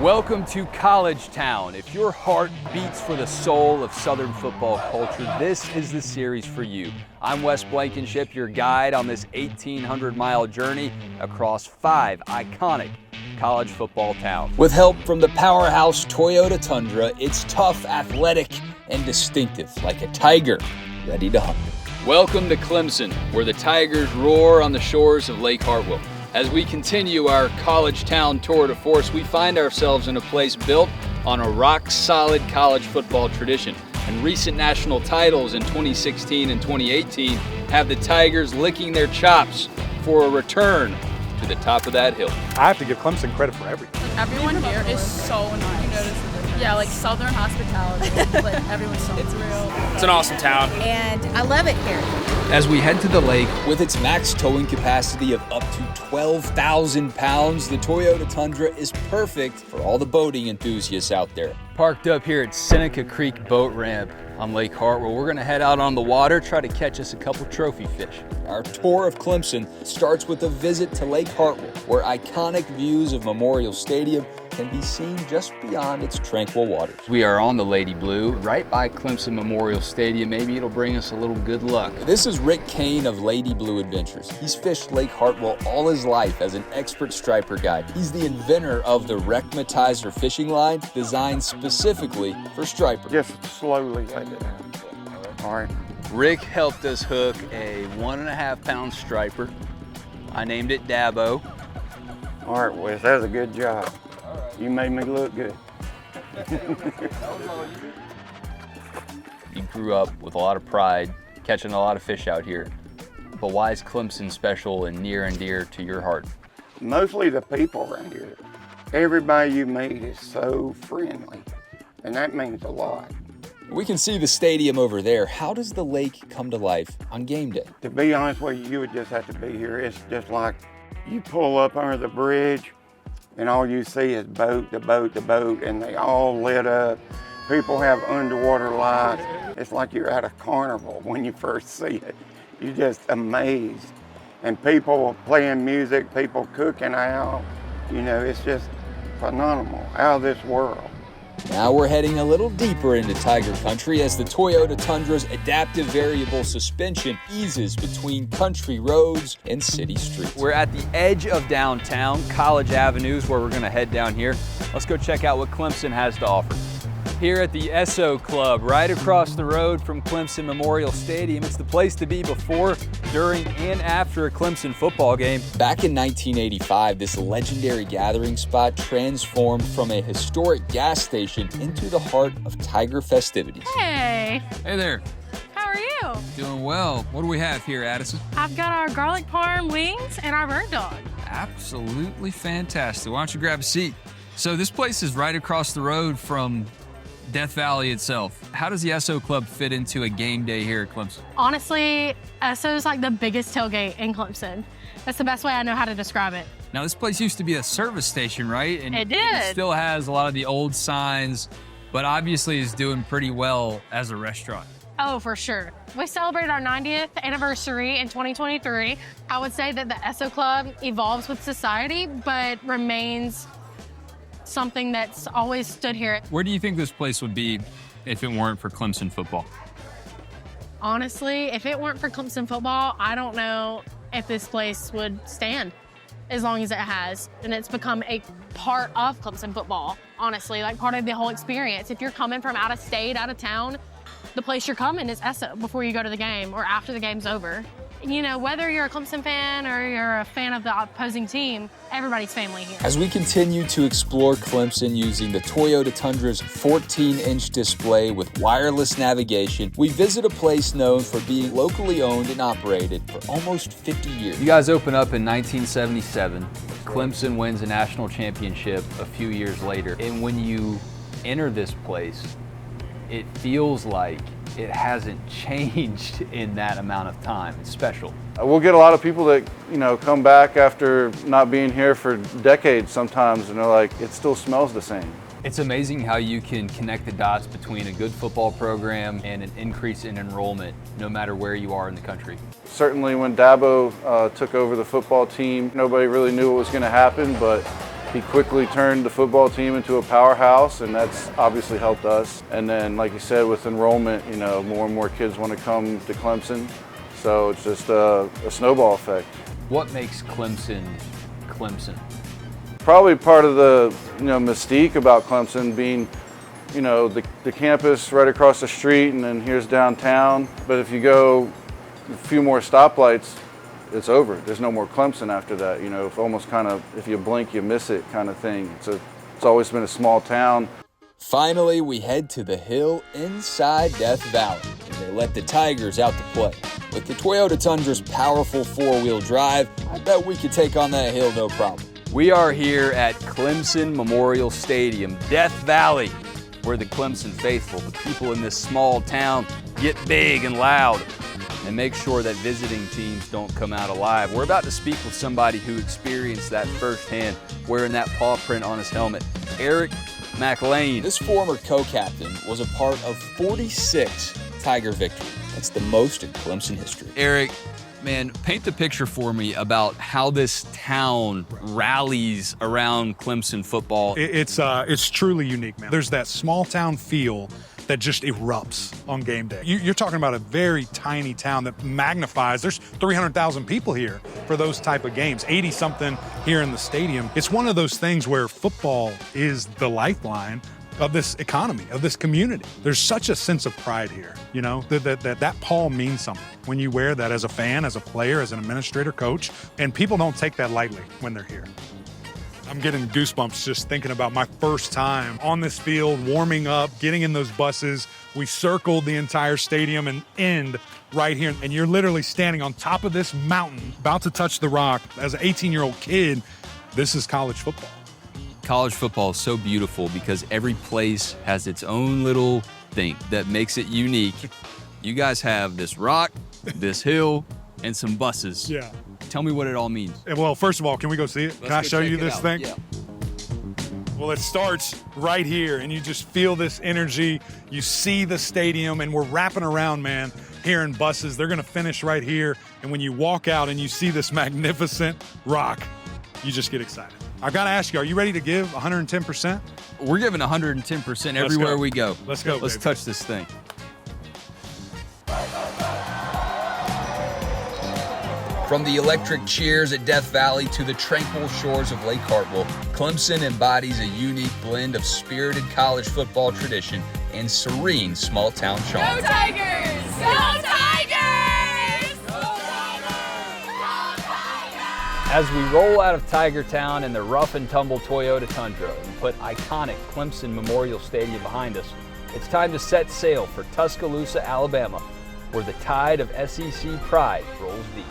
Welcome to College Town. If your heart beats for the soul of Southern football culture, this is the series for you. I'm Wes Blankenship, your guide on this 1,800-mile journey across 5 iconic college football towns. With help from the powerhouse Toyota Tundra, it's tough, athletic, and distinctive, like a tiger ready to hunt. Welcome to Clemson, where the Tigers roar on the shores of Lake Hartwell. As we continue our college town tour de force, we find ourselves in a place built on a rock-solid college football tradition. And recent national titles in 2016 and 2018 have the Tigers licking their chops for a return to the top of that hill. I have to give Clemson credit for everything. Everyone here is so nice. You notice the difference? Yeah, like Southern hospitality. Like everyone's so It's real. It's an awesome town. And I love it here. As we head to the lake, with its max towing capacity of up to 12,000 pounds, the Toyota Tundra is perfect for all the boating enthusiasts out there. Parked up here at Seneca Creek Boat Ramp on Lake Hartwell, we're gonna head out on the water, try to catch us a couple trophy fish. Our tour of Clemson starts with a visit to Lake Hartwell, where iconic views of Memorial Stadium can be seen just beyond its tranquil waters. We are on the Lady Blue, right by Clemson Memorial Stadium. Maybe it'll bring us a little good luck. This is Rick Kane of Lady Blue Adventures. He's fished Lake Hartwell all his life as an expert striper guide. He's the inventor of the Wreckmatizer fishing line, designed specifically for stripers. Just slowly let it out. All right. Rick helped us hook a 1.5 pound striper. I named it Dabo. All right, Wes, that was a good job. You made me look good. You grew up with a lot of pride, catching a lot of fish out here. But why is Clemson special and near and dear to your heart? Mostly the people around here. Everybody you meet is so friendly, and that means a lot. We can see the stadium over there. How does the lake come to life on game day? To be honest with you, you would just have to be here. It's just like you pull up under the bridge, and all you see is boat to boat to boat, and they all lit up. People have underwater lights. It's like you're at a carnival when you first see it. You're just amazed. And people playing music, people cooking out. You know, it's just phenomenal, out of this world. Now we're heading a little deeper into Tiger Country as the Toyota Tundra's adaptive variable suspension eases between country roads and city streets. We're at the edge of downtown. College Avenue is where we're going to head down here. Let's go check out what Clemson has to offer. Here at the ESSO Club, right across the road from Clemson Memorial Stadium. It's the place to be before, during, and after a Clemson football game. Back in 1985, this legendary gathering spot transformed from a historic gas station into the heart of Tiger festivities. Hey. Hey there. How are you? Doing well. What do we have here, Addison? I've got our garlic parm wings and our bird dog. Absolutely fantastic. Why don't you grab a seat? So this place is right across the road from Death Valley itself. How does the ESSO Club fit into a game day here at Clemson? Honestly, ESSO is like the biggest tailgate in Clemson. That's the best way I know how to describe it. Now this place used to be a service station, right? And It did. It still has a lot of the old signs, but obviously is doing pretty well as a restaurant. Oh, for sure. We celebrated our 90th anniversary in 2023. I would say that the ESSO Club evolves with society, but remains something that's always stood here. Where do you think this place would be if it weren't for Clemson football? Honestly, if it weren't for Clemson football, I don't know if this place would stand as long as it has. And it's become a part of Clemson football, honestly, like part of the whole experience. If you're coming from out of state, out of town, the place you're coming is ESSO before you go to the game or after the game's over. You know, whether you're a Clemson fan or you're a fan of the opposing team, everybody's family here. As we continue to explore Clemson using the Toyota Tundra's 14-inch display with wireless navigation, we visit a place known for being locally owned and operated for almost 50 years. You guys open up in 1977. Clemson wins a national championship a few years later. And when you enter this place, it feels like it hasn't changed in that amount of time. It's special. We'll get a lot of people that, come back after not being here for decades sometimes, and they're like, it still smells the same. It's amazing how you can connect the dots between a good football program and an increase in enrollment, no matter where you are in the country. Certainly when Dabo took over the football team, nobody really knew what was going to happen, but He quickly turned the football team into a powerhouse, and that's obviously helped us. And then, like you said, with enrollment, you know, more and more kids want to come to Clemson. So it's just a snowball effect. What makes Clemson, Clemson? Probably part of the, you know, mystique about Clemson being, you know, the campus right across the street, and then here's downtown. But if you go a few more stoplights, it's over. There's no more Clemson after that. You know, if almost kind of, if you blink, you miss it kind of thing. It's always been a small town. Finally, we head to the hill inside Death Valley, and they let the Tigers out to play. With the Toyota Tundra's powerful four-wheel drive, I bet we could take on that hill no problem. We are here at Clemson Memorial Stadium, Death Valley, where the Clemson faithful, the people in this small town, get big and loud and make sure that visiting teams don't come out alive. We're about to speak with somebody who experienced that firsthand, wearing that paw print on his helmet, Eric McLean. This former co-captain was a part of 46 Tiger victories. That's the most in Clemson history. Eric, man, paint the picture for me about how this town rallies around Clemson football. It's truly unique, man. There's that small town feel that just erupts on game day. You're talking about a very tiny town that magnifies. There's 300,000 people here for those type of games, 80-something here in the stadium. It's one of those things where football is the lifeline of this economy, of this community. There's such a sense of pride here, you know, that Paul means something when you wear that as a fan, as a player, as an administrator, coach, and people don't take that lightly when they're here. I'm getting goosebumps just thinking about my first time on this field, warming up, getting in those buses. We circled the entire stadium and end right here. And you're literally standing on top of this mountain, about to touch the rock. As an 18-year-old kid, this is college football. College football is so beautiful because every place has its own little thing that makes it unique. You guys have this rock, this hill, and some buses. Yeah. Tell me what it all means. Well, first of all, can we go see it? Can I show you this thing? Yeah. Well, it starts right here, and you just feel this energy. You see the stadium, and we're wrapping around, man, here in buses. They're going to finish right here, and when you walk out and you see this magnificent rock, you just get excited. I got to ask you, are you ready to give 110%? We're giving 110% everywhere we go. Let's go, Let's baby. touch this thing. From the electric cheers at Death Valley to the tranquil shores of Lake Hartwell, Clemson embodies a unique blend of spirited college football tradition and serene small-town charm. Go Tigers! Go Tigers! Go Tigers! As we roll out of Tiger Town in the rough and tumble Toyota Tundra and put iconic Clemson Memorial Stadium behind us, it's time to set sail for Tuscaloosa, Alabama, where the tide of SEC pride rolls deep.